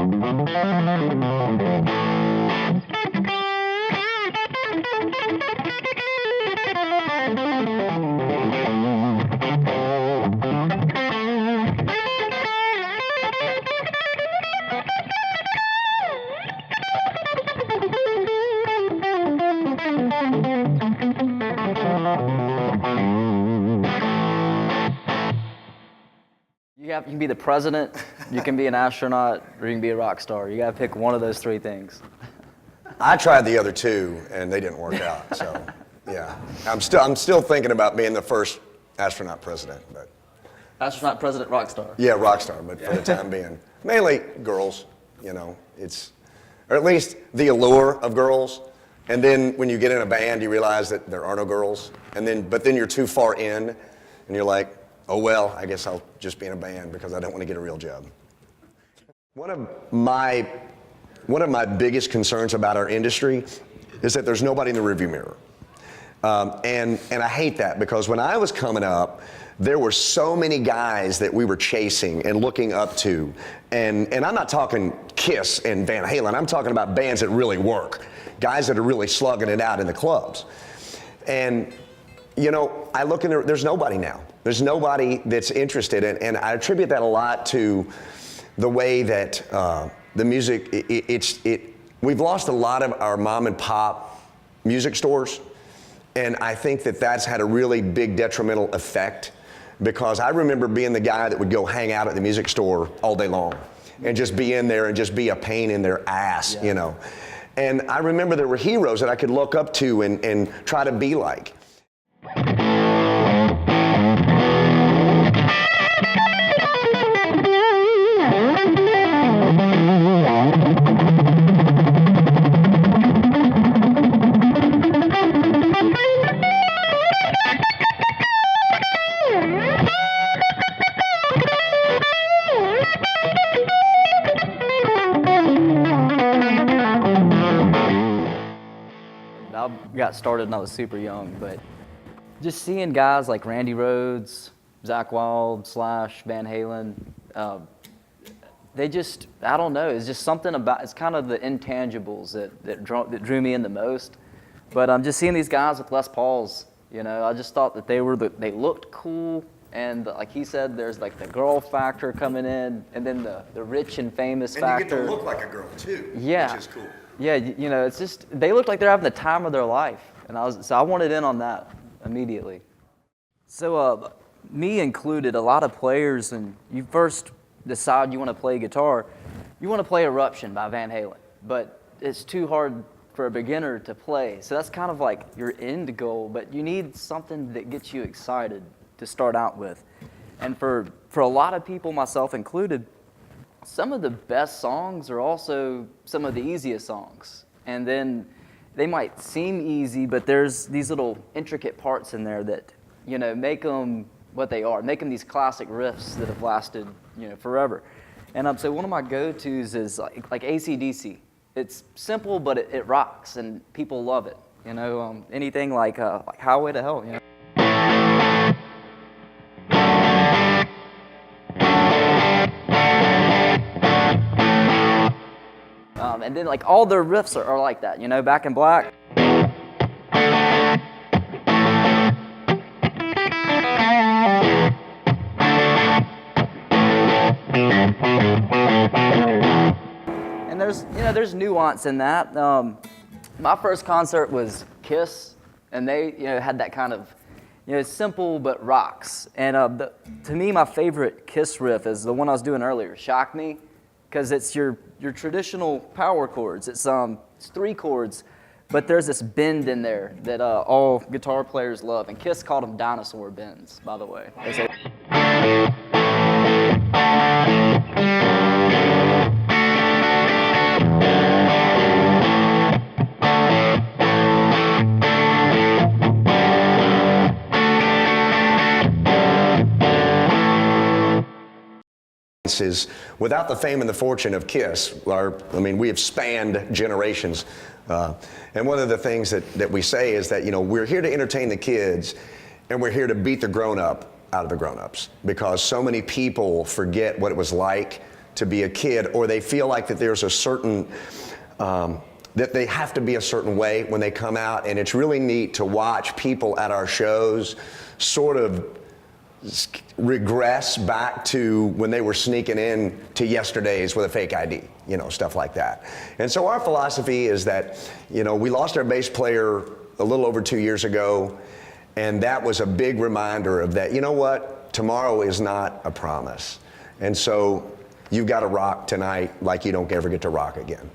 You can be the president, you can be an astronaut, or you can be a rock star. You gotta pick one of those three things. I tried the other two, and they didn't work out. So, yeah, I'm still thinking about being the first astronaut president. But Astronaut, president, rock star. yeah, rock star. But for the time being, mainly girls. You know, or at least the allure of girls. And then when you get in a band, you realize that there are no girls. But then you're too far in, and you're like, oh well, I guess I'll just be in a band because I don't want to get a real job. One of my biggest concerns about our industry is that there's nobody in the rearview mirror. And I hate that because when I was coming up, there were so many guys that we were chasing and looking up to. And I'm not talking Kiss and Van Halen, I'm talking about bands that really work. Guys that are really slugging it out in the clubs. And you know, I look in there, there's nobody now. There's nobody that's interested in, and I attribute that a lot to the way that the music, we've lost a lot of our mom and pop music stores, and I think that that's had a really big detrimental effect because I remember being the guy that would go hang out at the music store all day long and just be in there and just be a pain in their ass, you know. And I remember there were heroes that I could look up to and try to be like. I got started when I was super young, but just seeing guys like Randy Rhoads, Zakk Wylde, Slash, Van Halen, they just, I don't know, it's just something about, it's kind of the intangibles that drew me in the most. But I'm just seeing these guys with Les Pauls, you know, I just thought that they looked cool, and like he said, there's like the girl factor coming in, and then the rich and famous factor. And you get to look like a girl too, yeah. Which is cool. Yeah, you know, it's just, they look like they're having the time of their life, and so I wanted in on that immediately. So me included, a lot of players, and you first decide you want to play guitar, you want to play Eruption by Van Halen, but it's too hard for a beginner to play. So that's kind of like your end goal, but you need something that gets you excited to start out with. And for a lot of people, myself included, some of the best songs are also some of the easiest songs. And then they might seem easy, but there's these little intricate parts in there that, you know, make them what they are, make them these classic riffs that have lasted, you know, forever. And so one of my go-tos is like AC/DC. It's simple, but it rocks, and people love it. You know, anything like Highway to Hell, you know. And then like all their riffs are like that, you know, Back in Black. And there's nuance in that. My first concert was Kiss, and they, you know, had that kind of, you know, simple but rocks. And to me, my favorite Kiss riff is the one I was doing earlier, Shock Me, because it's your traditional power chords. It's 3 chords, but there's this bend in there that all guitar players love. And Kiss called them dinosaur bends, by the way. Is without the fame and the fortune of Kiss, we have spanned generations. And one of the things that we say is that, you know, we're here to entertain the kids, and we're here to beat the grown-up out of the grown-ups, because so many people forget what it was like to be a kid, or they feel like that there's a certain, that they have to be a certain way when they come out. And it's really neat to watch people at our shows sort of regress back to when they were sneaking in to yesterday's with a fake ID, you know, stuff like that. And so our philosophy is that, you know, we lost our bass player a little over 2 years ago, and that was a big reminder of that, you know what, tomorrow is not a promise. And so you've got to rock tonight like you don't ever get to rock again.